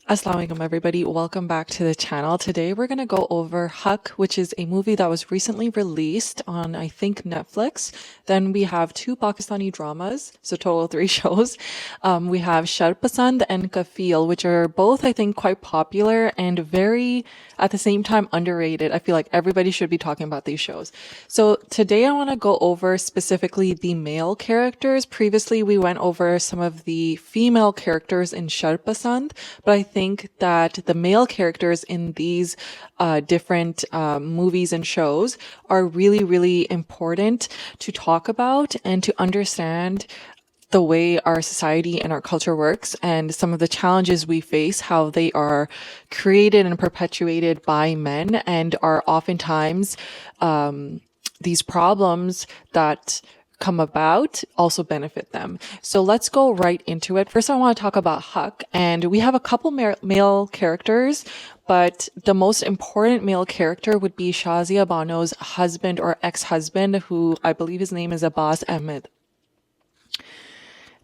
Assalamu alaikum everybody, welcome back to the channel. Today we're going to go over Haq, which is a movie that was recently released on I think Netflix. Then we have two Pakistani dramas, so total of three shows. We have Sharpasand and Kafeel, which are both I think quite popular and very at the same time underrated. I feel like everybody should be talking about these shows. So today I want to go over specifically the male characters. Previously we went over some of the female characters in Sharpasand, but I think that the male characters in these different movies and shows are really, really important to talk about and to understand the way our society and our culture works and some of the challenges we face, how they are created and perpetuated by men and are oftentimes these problems that come about also benefit them. So let's go right into it. First, I want to talk about Haq, and we have a couple male characters, but the most important male character would be Shazia Bano's husband or ex-husband, who I believe his name is Abbas Ahmed.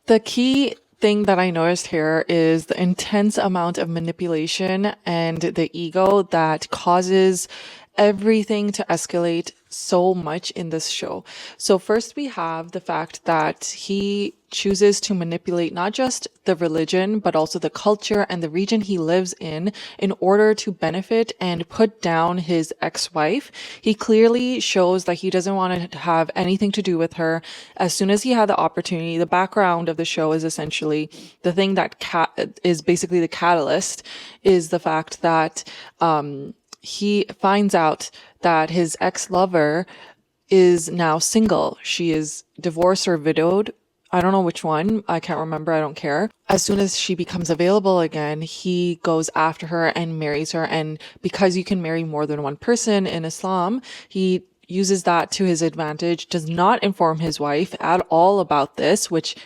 The key thing that I noticed here is the intense amount of manipulation and the ego that causes everything to escalate so much in this show. So first we have the fact that he chooses to manipulate not just the religion, but also the culture and the region he lives in order to benefit and put down his ex-wife. He clearly shows that he doesn't want to have anything to do with her. As soon as he had the opportunity, the background of the show is essentially the thing that is basically the catalyst is the fact that, he finds out that his ex-lover is now single. She is divorced or widowed. I don't know which one. I can't remember. I don't care. As soon as she becomes available again, he goes after her and marries her. And because you can marry more than one person in Islam, he uses that to his advantage, does not inform his wife at all about this, which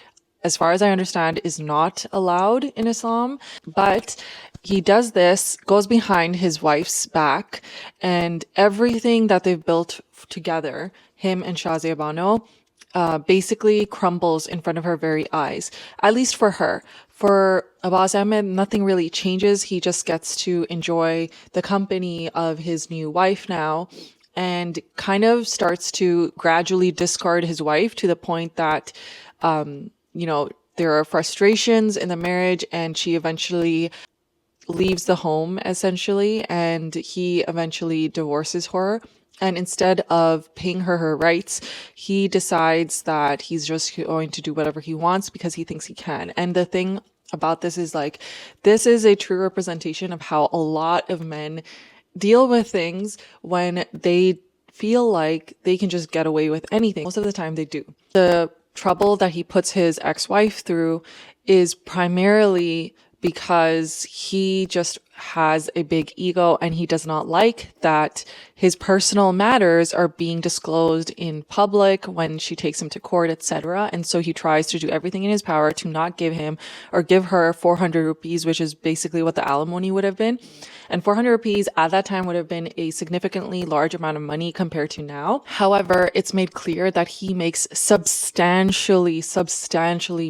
as far as I understand is not allowed in Islam. But he does this, goes behind his wife's back, and everything that they've built together, him and Shazia Bano, basically crumbles in front of her very eyes. At least for her. For Abbas Ahmed, nothing really changes. He just gets to enjoy the company of his new wife now, and kind of starts to gradually discard his wife to the point that, there are frustrations in the marriage, and she eventually leaves the home essentially, and he eventually divorces her. And instead of paying her rights, he decides that he's just going to do whatever he wants because he thinks he can. And the thing about this is this is a true representation of how a lot of men deal with things when they feel like they can just get away with anything. Most of the time they do. The trouble that he puts his ex-wife through is primarily because he just has a big ego and he does not like that his personal matters are being disclosed in public when she takes him to court, etc. And so he tries to do everything in his power to not give him or give her 400 rupees, which is basically what the alimony would have been. And 400 rupees at that time would have been a significantly large amount of money compared to now. However, it's made clear that he makes substantially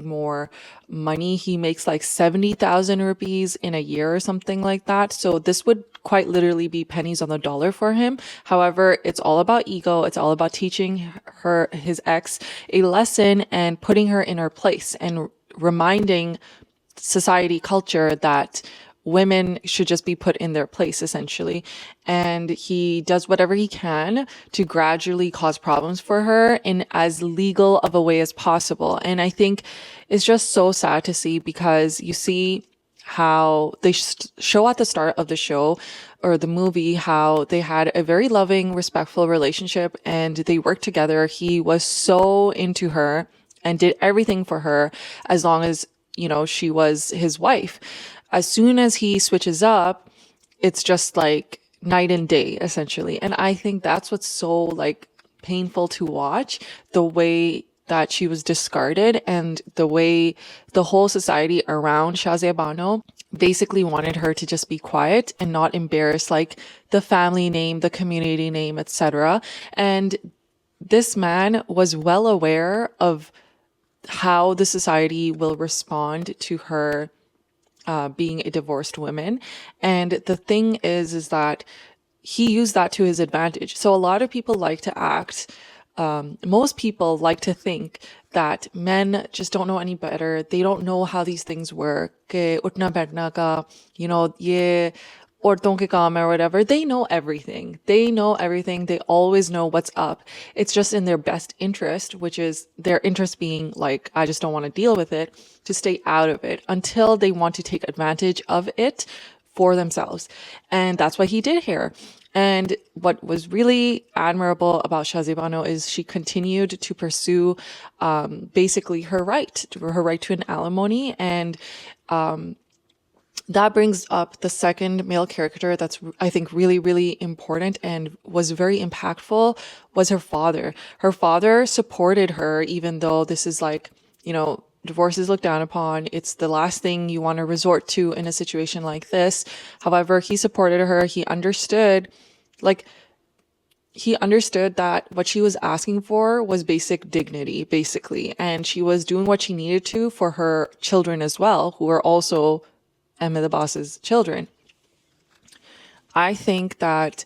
more money. He makes like 70,000 rupees in a year or something like that. So this would quite literally be pennies on the dollar for him. However, it's all about ego. It's all about teaching his ex, a lesson and putting her in her place and reminding society culture that women should just be put in their place, essentially. And he does whatever he can to gradually cause problems for her in as legal of a way as possible. And I think it's just so sad to see, because you see how they show at the start of the show or the movie how they had a very loving, respectful relationship and they worked together. He was so into her and did everything for her as long as, she was his wife. As soon as he switches up, it's just like night and day, essentially. And I think that's what's so painful to watch, the way that she was discarded and the way the whole society around Shazia Bano basically wanted her to just be quiet and not embarrass the family name, the community name, etc. And this man was well aware of how the society will respond to her being a divorced woman. And the thing is that he used that to his advantage. So a lot of people like to act, most people like to think that men just don't know any better. They don't know how these things work. Que utna baithna ka, ye औरतों के काम है or whatever. They know everything. They know everything. They always know what's up. It's just in their best interest, which is their interest being like, I just don't want to deal with it, to stay out of it until they want to take advantage of it for themselves. And that's what he did here. And what was really admirable about Shahzebano is she continued to pursue basically her right to an alimony. And that brings up the second male character that's, I think, really, really important and was very impactful, was her father. Her father supported her, even though this is like, divorce is looked down upon. It's the last thing you want to resort to in a situation like this. However, he supported her. He understood that what she was asking for was basic dignity, basically. And she was doing what she needed to for her children as well, who were also Emma the Boss's children. I think that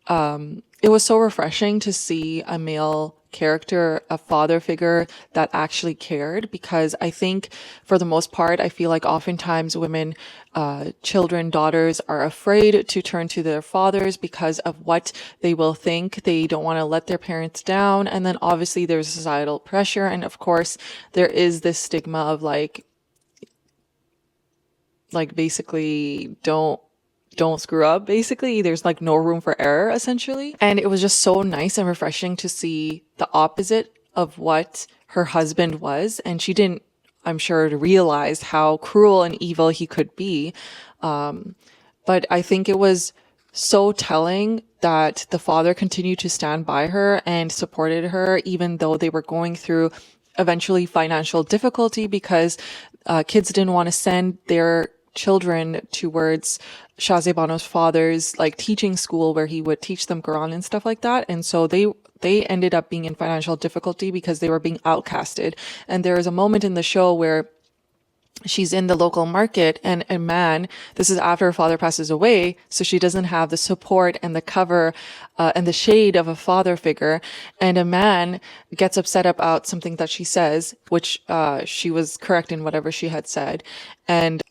it was so refreshing to see a male character, a father figure that actually cared, because I think for the most part, I feel like oftentimes women, children, daughters are afraid to turn to their fathers because of what they will think. They don't want to let their parents down. And then obviously there's societal pressure. And of course there is this stigma of like basically don't screw up. Basically, there's like no room for error, essentially. And it was just so nice and refreshing to see the opposite of what her husband was. And she didn't, I'm sure, realize how cruel and evil he could be. But I think it was so telling that the father continued to stand by her and supported her, even though they were going through eventually financial difficulty, because kids didn't want to send their children towards Shahzebano's father's teaching school where he would teach them Quran and stuff like that. And so they ended up being in financial difficulty because they were being outcasted. And there is a moment in the show where she's in the local market and a man, this is after her father passes away, so she doesn't have the support and the cover and the shade of a father figure, and a man gets upset about something that she says, which she was correct in whatever she had said, and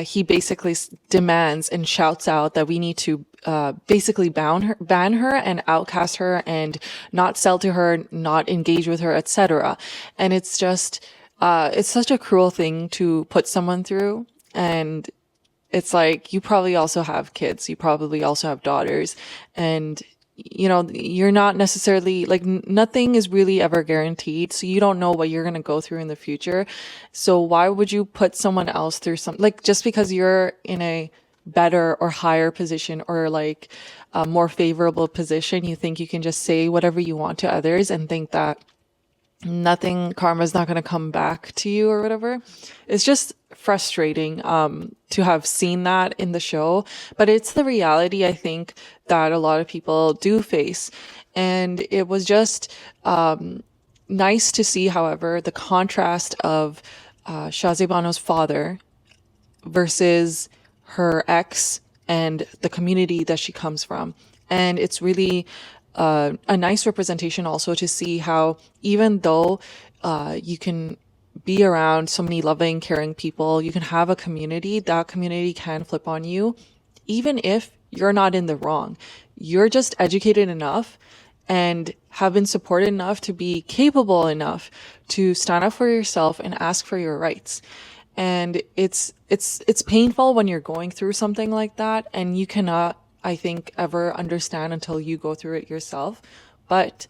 he basically demands and shouts out that we need to basically ban her and outcast her and not sell to her, not engage with her, etc. And it's just it's such a cruel thing to put someone through. And it's like, you probably also have kids. You probably also have daughters. And, you're not necessarily, nothing is really ever guaranteed. So you don't know what you're going to go through in the future. So why would you put someone else through just because you're in a better or higher position or a more favorable position, you think you can just say whatever you want to others and think that karma's not going to come back to you or whatever. It's just frustrating to have seen that in the show, but it's the reality I think that a lot of people do face. And it was just nice to see, however, the contrast of Shahzebano's father versus her ex and the community that she comes from. And it's really a nice representation also to see how even though you can be around so many loving, caring people, you can have a community, that community can flip on you, even if you're not in the wrong. You're just educated enough and have been supported enough to be capable enough to stand up for yourself and ask for your rights. And it's painful when you're going through something like that, and you cannot, I think, ever understand until you go through it yourself. But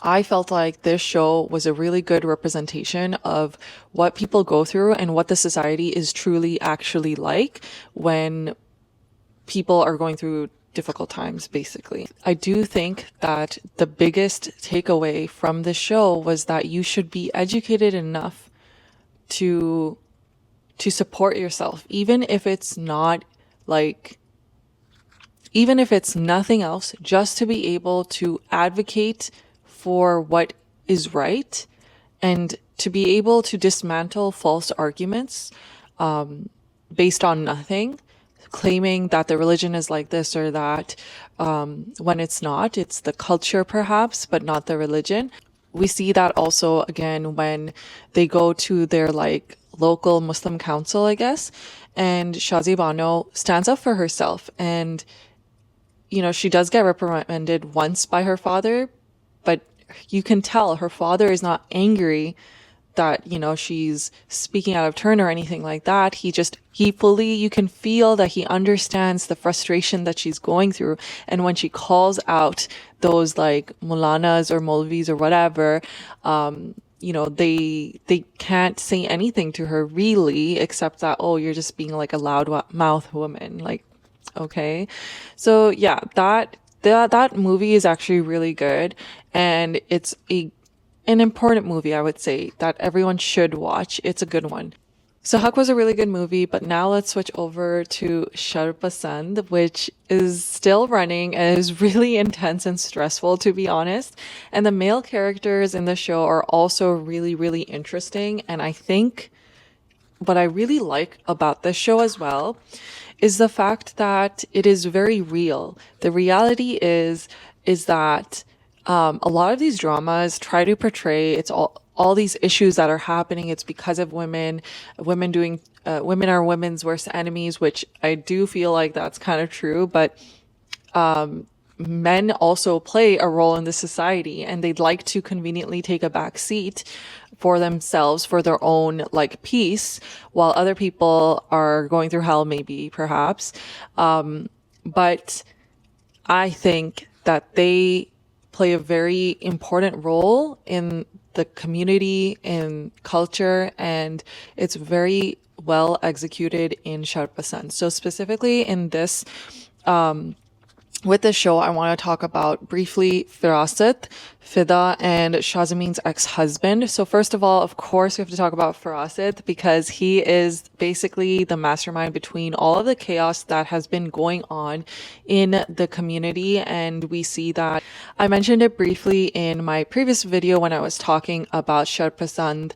I felt like this show was a really good representation of what people go through and what the society is truly actually like when people are going through difficult times, basically. I do think that the biggest takeaway from this show was that you should be educated enough to support yourself, even if it's not even if it's nothing else, just to be able to advocate for what is right and to be able to dismantle false arguments. based on nothing, claiming that the religion is like this or that, when it's not. It's the culture perhaps, but not the religion. We see that also again when they go to their like local Muslim council, I guess, and Shazi Bano stands up for herself. And, you know, she does get reprimanded once by her father, but you can tell her father is not angry that, you know, she's speaking out of turn or anything like that. He fully, you can feel that he understands the frustration that she's going through. And when she calls out those like Mulanas or Molvis or whatever, you know, they can't say anything to her really, except that, oh, you're just being like a loud mouth woman. Like, okay. So yeah, that movie is actually really good. And it's an important movie, I would say, that everyone should watch. It's a good one. So Haq was a really good movie, but now let's switch over to Sharpasand, which is still running and is really intense and stressful, to be honest. And the male characters in the show are also really, really interesting. And I think what I really like about this show as well is the fact that it is very real. The reality is that a lot of these dramas try to portray it's all these issues that are happening. It's because of women are women's worst enemies, which I do feel like that's kind of true. But men also play a role in the society, and they'd like to conveniently take a back seat for themselves, for their own like peace, while other people are going through hell, maybe, perhaps. But I think that they play a very important role in the community, in culture, and it's very well executed in Sharpasand. So specifically in this, with this show, I want to talk about briefly Firasat, Fida, and Shazmin's ex-husband. So first of all, of course, we have to talk about Firasat because he is basically the mastermind between all of the chaos that has been going on in the community. And we see that I mentioned it briefly in my previous video when I was talking about Sharpasand,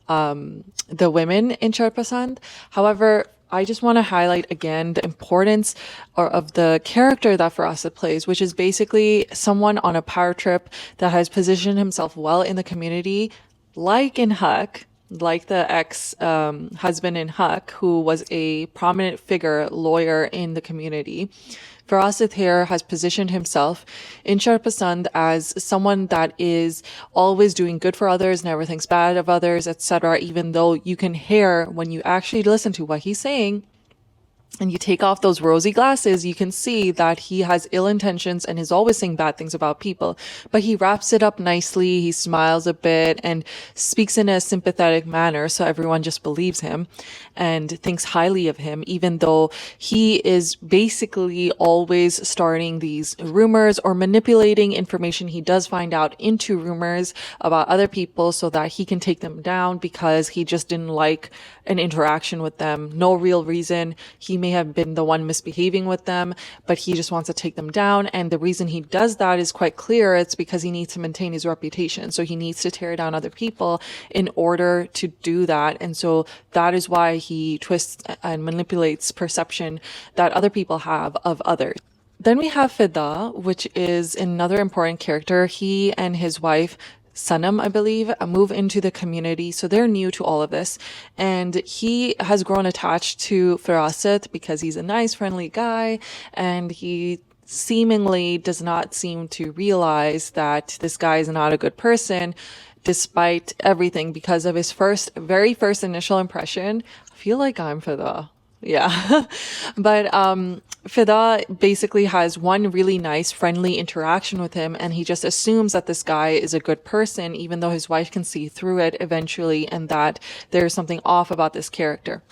the women in Sharpasand. However, I just want to highlight again the importance of the character that Firasat plays, which is basically someone on a power trip that has positioned himself well in the community, like in Haq, like the ex-husband in Haq, who was a prominent figure, lawyer in the community. Firasat here has positioned himself in Sharpasand as someone that is always doing good for others, never thinks bad of others, etc. Even though you can hear when you actually listen to what he's saying, and you take off those rosy glasses, you can see that he has ill intentions and is always saying bad things about people. But he wraps it up nicely. He smiles a bit and speaks in a sympathetic manner. So everyone just believes him and thinks highly of him, even though he is basically always starting these rumors or manipulating information he does find out into rumors about other people so that he can take them down because he just didn't like an interaction with them. No real reason. He may have been the one misbehaving with them, but he just wants to take them down. And the reason he does that is quite clear. It's because he needs to maintain his reputation. So he needs to tear down other people in order to do that. And so that is why he twists and manipulates perception that other people have of others. Then we have Fida, which is another important character. He and his wife Sanam, I believe, move into the community. So they're new to all of this. And he has grown attached to Firasat because he's a nice, friendly guy. And he seemingly does not seem to realize that this guy is not a good person, despite everything, because of his very first initial impression. I feel like I'm Fida. Yeah. But Fida basically has one really nice, friendly interaction with him, and he just assumes that this guy is a good person, even though his wife can see through it eventually, and that there's something off about this character.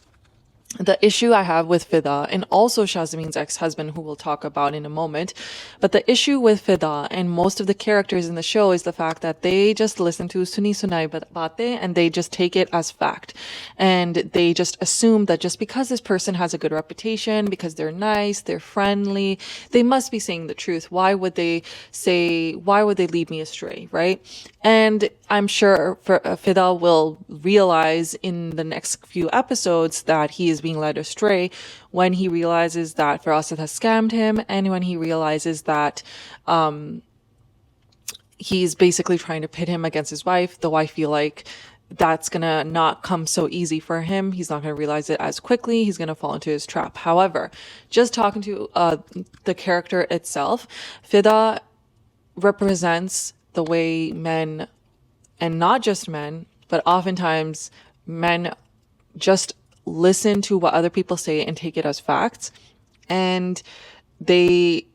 The issue I have with Fida and also Shazmin's ex-husband, who we'll talk about in a moment, but the issue with Fida and most of the characters in the show is the fact that they just listen to Suni Sunai Bate and they just take it as fact. And they just assume that just because this person has a good reputation, because they're nice, they're friendly, they must be saying the truth. Why would they lead me astray, right? And I'm sure Fida will realize in the next few episodes that he is being led astray when he realizes that Firaset has scammed him, and when he realizes that he's basically trying to pit him against his wife. The wife feel like that's gonna not come so easy for him. He's not gonna realize it as quickly. He's gonna fall into his trap. However, just talking to the character itself, Fida represents the way men, and not just men, but oftentimes men just listen to what other people say and take it as facts. And they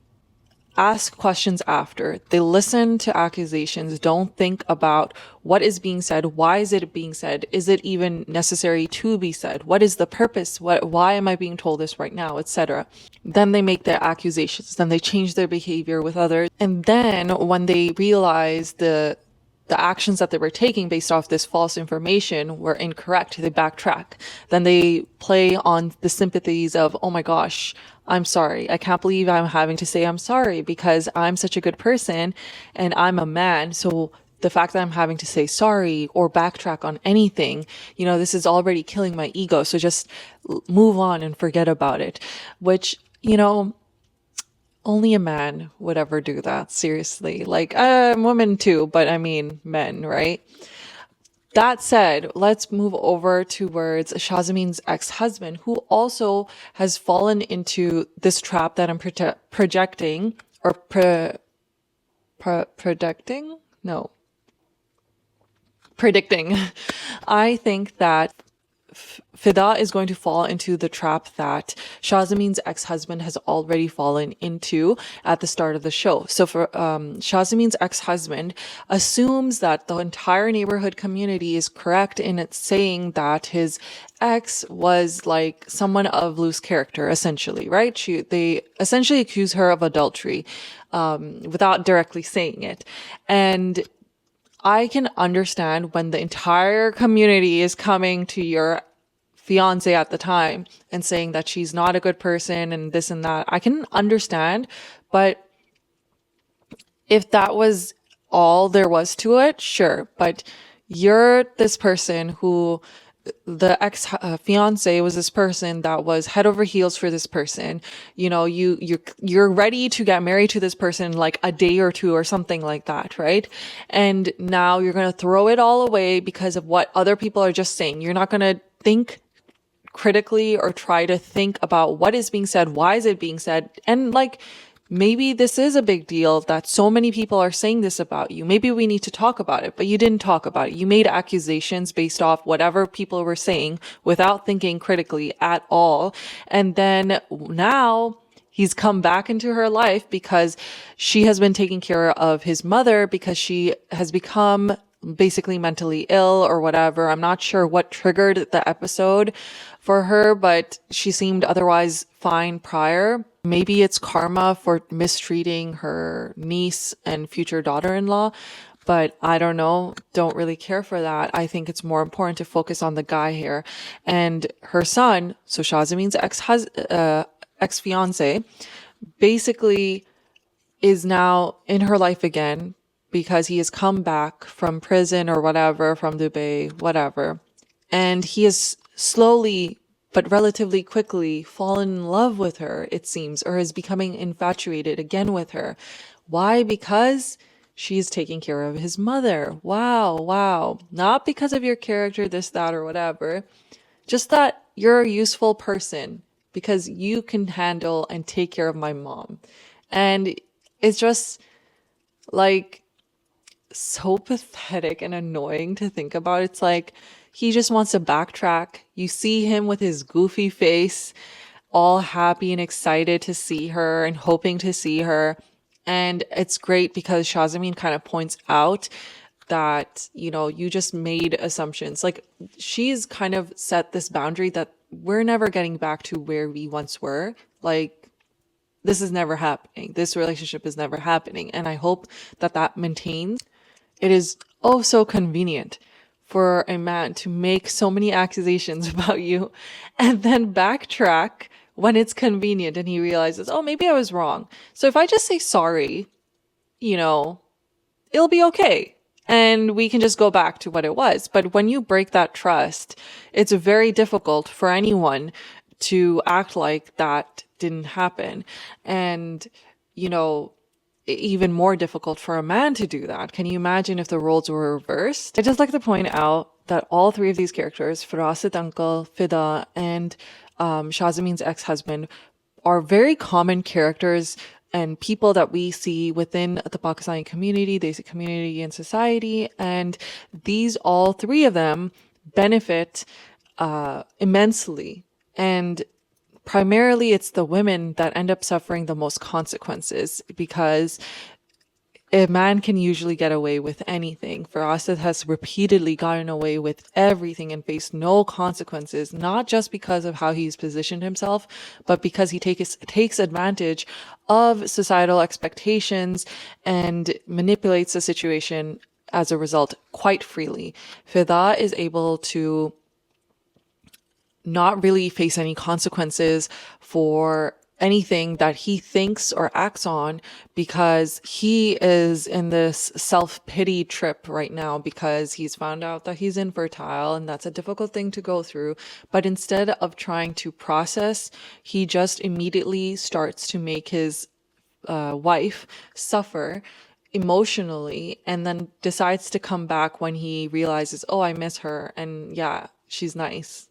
ask questions after. They listen to accusations, don't think about what is being said, why is it being said, is it even necessary to be said, what is the purpose, why am I being told this right now, etc. Then they make their accusations, then they change their behavior with others, and then when they realize the actions that they were taking based off this false information were incorrect, they backtrack. Then they play on the sympathies of, oh my gosh, I'm sorry. I can't believe I'm having to say I'm sorry because I'm such a good person and I'm a man. So the fact that I'm having to say sorry or backtrack on anything, this is already killing my ego. So just move on and forget about it, which, only a man would ever do that. Seriously. Like, women too, but I mean men, right? That said, let's move over towards Shazmin's ex-husband, who also has fallen into this trap that I'm projecting or predicting. I think that Fida is going to fall into the trap that Shazmin's ex-husband has already fallen into at the start of the show. So for Shazmin's ex-husband assumes that the entire neighborhood community is correct in its saying that his ex was like someone of loose character, essentially, right? They essentially accuse her of adultery without directly saying it. And I can understand when the entire community is coming to your fiance at the time and saying that she's not a good person and this and that. I can understand, but if that was all there was to it, sure. But you're this person who the ex fiance was this person that was head over heels for this person. You're ready to get married to this person like a day or two or something like that, right? And now you're going to throw it all away because of what other people are just saying. You're not going to think critically or try to think about what is being said, why is it being said, and maybe this is a big deal that so many people are saying this about you. Maybe we need to talk about it, but you didn't talk about it. You made accusations based off whatever people were saying without thinking critically at all. And then now he's come back into her life because she has been taking care of his mother because she has become basically mentally ill or whatever. I'm not sure what triggered the episode for her, but she seemed otherwise fine prior. Maybe it's karma for mistreating her niece and future daughter-in-law, but I don't know. Don't really care for that. I think it's more important to focus on the guy here. And her son, so Shazmin's ex-fiance, basically is now in her life again because he has come back from prison or whatever, from Dubai, whatever. And he is slowly but relatively quickly fallen in love with her, it seems, or is becoming infatuated again with her. Why? Because she's taking care of his mother. Wow. Not because of your character, this, that, or whatever. Just that you're a useful person because you can handle and take care of my mom. And it's just so pathetic and annoying to think about. It's like he just wants to backtrack. You see him with his goofy face, all happy and excited to see her and hoping to see her. And it's great because Shazmin kind of points out that, you just made assumptions. She's kind of set this boundary that we're never getting back to where we once were. Like, this is never happening. This relationship is never happening. And I hope that that maintains. It is oh so convenient for a man to make so many accusations about you and then backtrack when it's convenient and he realizes, oh, maybe I was wrong. So if I just say sorry, you know, it'll be okay. And we can just go back to what it was. But when you break that trust, it's very difficult for anyone to act like that didn't happen. And, you know, even more difficult for a man to do that. Can you imagine if the roles were reversed? I'd just like to point out that all three of these characters, Firasit uncle, Fida, and Shazmin's ex-husband, are very common characters and people that we see within the Pakistani community, Desi community, and society. And these, all three of them, benefit immensely. And primarily it's the women that end up suffering the most consequences, because a man can usually get away with anything. Firasit has repeatedly gotten away with everything and faced no consequences, not just because of how he's positioned himself, but because he takes advantage of societal expectations and manipulates the situation as a result quite freely. Fida is able to not really face any consequences for anything that he thinks or acts on, because he is in this self-pity trip right now because he's found out that he's infertile, and that's a difficult thing to go through. But instead of trying to process, he just immediately starts to make his wife suffer emotionally, and then decides to come back when he realizes, oh, I miss her, and yeah, she's nice.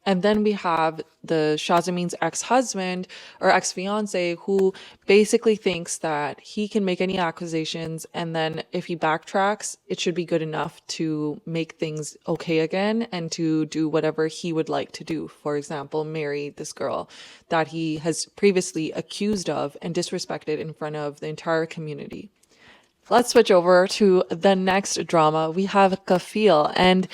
And then we have the Shazmin's ex-husband or ex-fiance, who basically thinks that he can make any accusations, and then if he backtracks, it should be good enough to make things okay again and to do whatever he would like to do. For example, marry this girl that he has previously accused of and disrespected in front of the entire community. Let's switch over to the next drama. We have Kafeel, and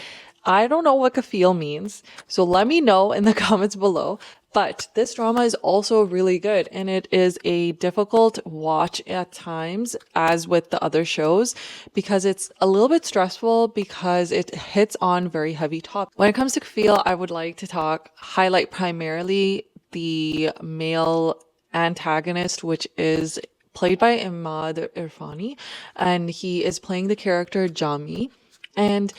I don't know what Kafeel means, so let me know in the comments below. But this drama is also really good, and it is a difficult watch at times, as with the other shows, because it's a little bit stressful because it hits on very heavy topics. When it comes to Kafeel, I would like to highlight primarily the male antagonist, which is played by Imad Irfani, and he is playing the character Jami, and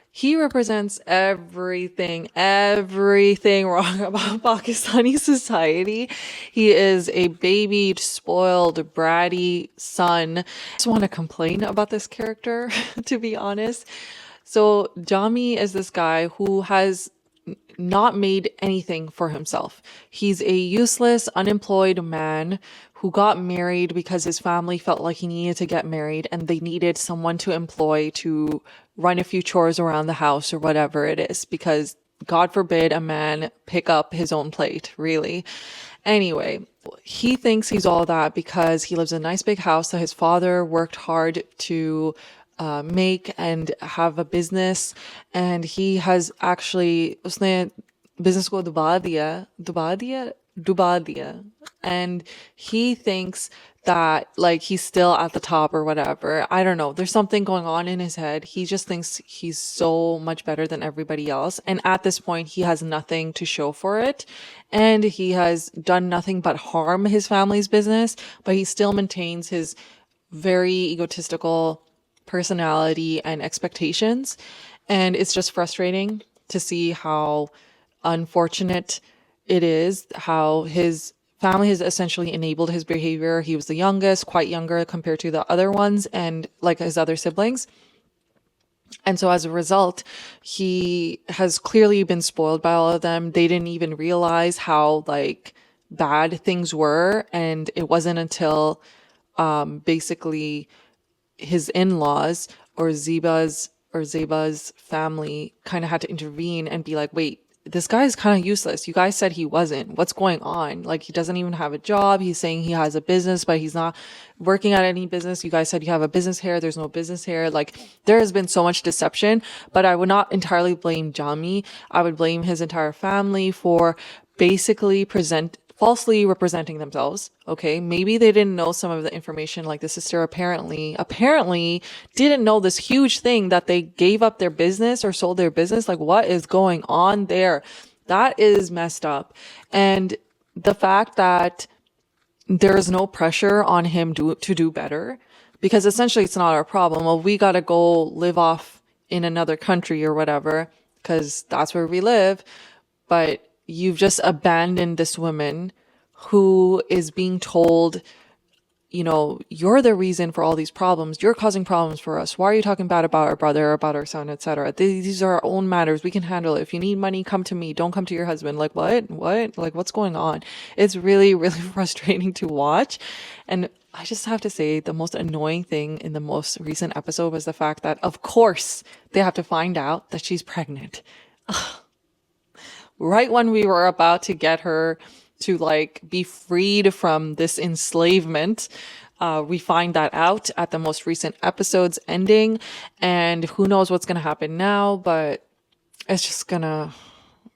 he represents everything wrong about Pakistani society. He is a babied, spoiled, bratty son. I just want to complain about this character, to be honest. So Jami is this guy who has not made anything for himself. He's a useless, unemployed man who got married because his family felt like he needed to get married and they needed someone to employ to run a few chores around the house or whatever it is, because God forbid a man pick up his own plate, really. Anyway, he thinks he's all that because he lives in a nice big house that his father worked hard to make and have a business, and he has actually उसने business को डुबा दिया, and he thinks that like he's still at the top or whatever. I don't know. There's something going on in his head. He just thinks he's so much better than everybody else. And at this point, he has nothing to show for it. And he has done nothing but harm his family's business, but he still maintains his very egotistical personality and expectations. And it's just frustrating to see how unfortunate it is how his family has essentially enabled his behavior. He was the youngest, quite younger compared to the other ones and like his other siblings. And so as a result, he has clearly been spoiled by all of them. They didn't even realize how like bad things were. And it wasn't until basically his in-laws or Zeba's family kind of had to intervene and be like, wait, this guy is kind of useless. You guys said he wasn't. What's going on? Like, he doesn't even have a job. He's saying he has a business, but he's not working at any business. You guys said you have a business here. There's no business here. Like, there has been so much deception, but I would not entirely blame Jami. I would blame his entire family for basically falsely representing themselves. Okay. Maybe they didn't know some of the information. Like, the sister apparently didn't know this huge thing that they gave up their business or sold their business. Like, what is going on there? That is messed up. And the fact that there is no pressure on him to do better, because essentially it's not our problem. Well, we got to go live off in another country or whatever, because that's where we live. But you've just abandoned this woman who is being told, you know, you're the reason for all these problems. You're causing problems for us. Why are you talking bad about our brother, about our son, etc.? These are our own matters. We can handle it. If you need money, come to me. Don't come to your husband. Like, what? Like, what's going on? It's really, really frustrating to watch. And I just have to say, the most annoying thing in the most recent episode was the fact that, of course, they have to find out that she's pregnant. Right when we were about to get her to like be freed from this enslavement, we find that out at the most recent episode's ending, and who knows what's going to happen now, but it's just going to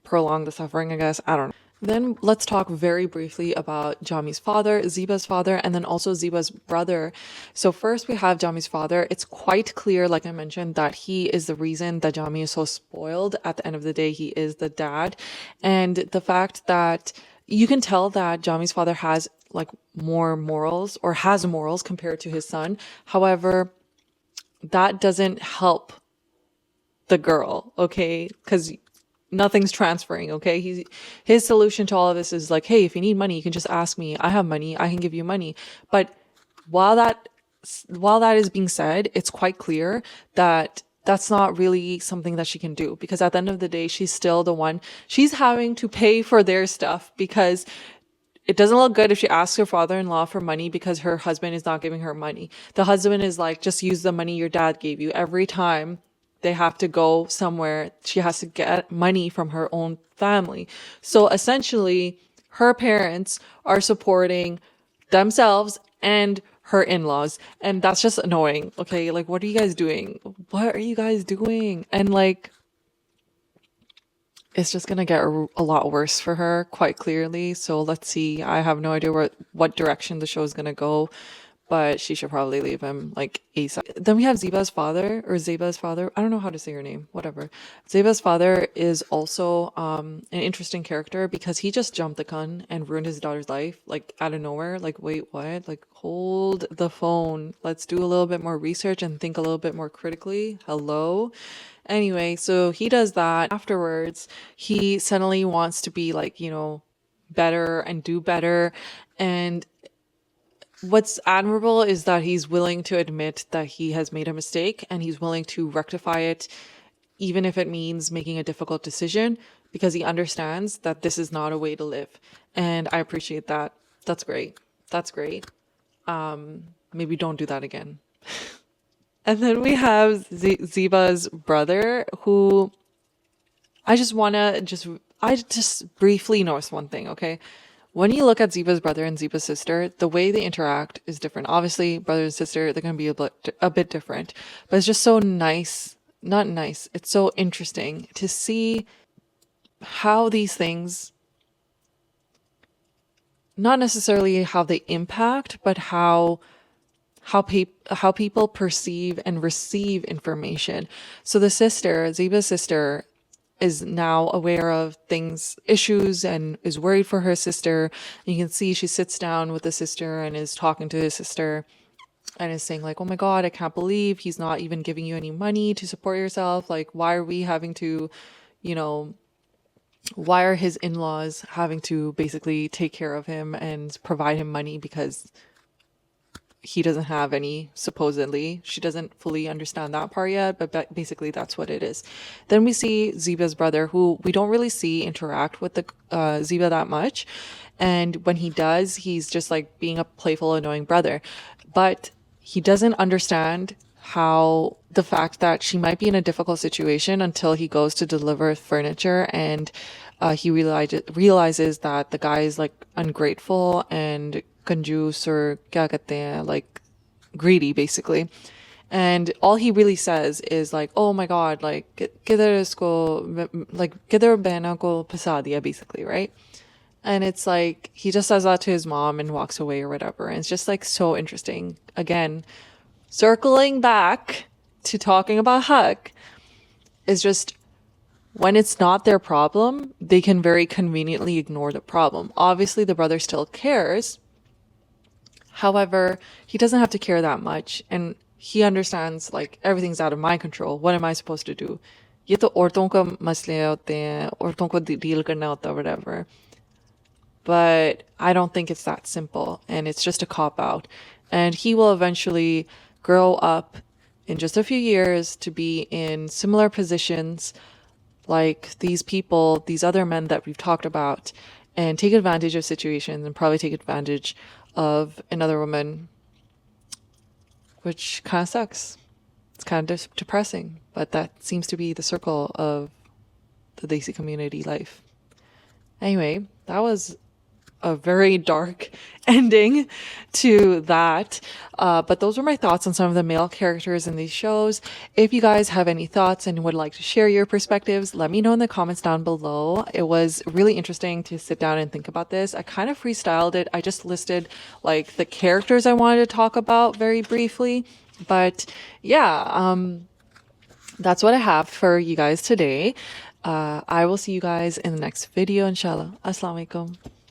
prolong the suffering, I guess. I don't know. Then let's talk very briefly about Jami's father, Ziba's father, and then also Ziba's brother. So first we have Jami's father. It's quite clear, like I mentioned, that he is the reason that Jami is so spoiled. At the end of the day, he is the dad. And the fact that you can tell that Jami's father has like more morals, or has morals compared to his son. However, that doesn't help the girl, okay? Because nothing's transferring, okay? His solution to all of this is like, hey, if you need money, you can just ask me. I have money. I can give you money. But while that is being said, it's quite clear that that's not really something that she can do, because at the end of the day, she's still the one. She's having to pay for their stuff, because it doesn't look good if she asks her father-in-law for money because her husband is not giving her money. The husband is like, just use the money your dad gave you. Every time they have to go somewhere, she has to get money from her own family. So essentially, her parents are supporting themselves and her in-laws. And that's just annoying. Okay, like, what are you guys doing? What are you guys doing? And like, it's just gonna get a lot worse for her, quite clearly. So let's see. I have no idea what direction the show is gonna go, but she should probably leave him like ASAP. Then we have Zeba's father. I don't know how to say her name. Whatever. Zeba's father is also an interesting character, because he just jumped the gun and ruined his daughter's life, like out of nowhere. Like, wait, what? Like, hold the phone. Let's do a little bit more research and think a little bit more critically. Hello. Anyway, so he does that. Afterwards, he suddenly wants to be like, you know, better and do better. And what's admirable is that he's willing to admit that he has made a mistake, and he's willing to rectify it, even if it means making a difficult decision, because he understands that this is not a way to live. And I appreciate that. That's great. That's great. Maybe don't do that again. And then we have Ziba's brother, who I just briefly notice one thing, okay? When you look at Ziba's brother and Ziba's sister, the way they interact is different. Obviously, brother and sister, they're going to be a bit different. But it's just so nice. Not nice. It's so interesting to see how these things, not necessarily how they impact, but how people perceive and receive information. So Ziba's sister, is now aware of issues, and is worried for her sister. And you can see she sits down with the sister and is talking to his sister and is saying like, oh my God, I can't believe he's not even giving you any money to support yourself. Like, why are we having to, you know, why are his in-laws having to basically take care of him and provide him money, because he doesn't have any, supposedly. She doesn't fully understand that part yet, but basically that's what it is. Then we see Ziba's brother, who we don't really see interact with the Ziba that much. And when he does, he's just like being a playful, annoying brother. But he doesn't understand how the fact that she might be in a difficult situation until he goes to deliver furniture and he realizes that the guy is like ungrateful and कंजूस or क्या कहते हैं, like greedy basically. And all he really says is like, oh my God, like, किधर इसको, like, किधर बहना को फंसा दिया, basically, right? And it's like, he just says that to his mom and walks away or whatever. And it's just like so interesting. Again, circling back to talking about Huck is just when it's not their problem, they can very conveniently ignore the problem. Obviously, the brother still cares. However, he doesn't have to care that much. And he understands like everything's out of my control. What am I supposed to do? ये तो औरतों का मसले होते हैं, औरतों को deal करना होता है, whatever. But I don't think it's that simple, and it's just a cop out. And he will eventually grow up in just a few years to be in similar positions like these people, these other men that we've talked about, and take advantage of situations and probably take advantage of another woman, which kind of sucks. It's kind of depressing, but that seems to be the circle of the Desi community life. Anyway, that was a very dark ending to that. But those were my thoughts on some of the male characters in these shows. If you guys have any thoughts and would like to share your perspectives, let me know in the comments down below. It was really interesting to sit down and think about this. I kind of freestyled it. I just listed like the characters I wanted to talk about very briefly. But yeah, that's what I have for you guys today. I will see you guys in the next video, inshallah. Assalamu alaikum.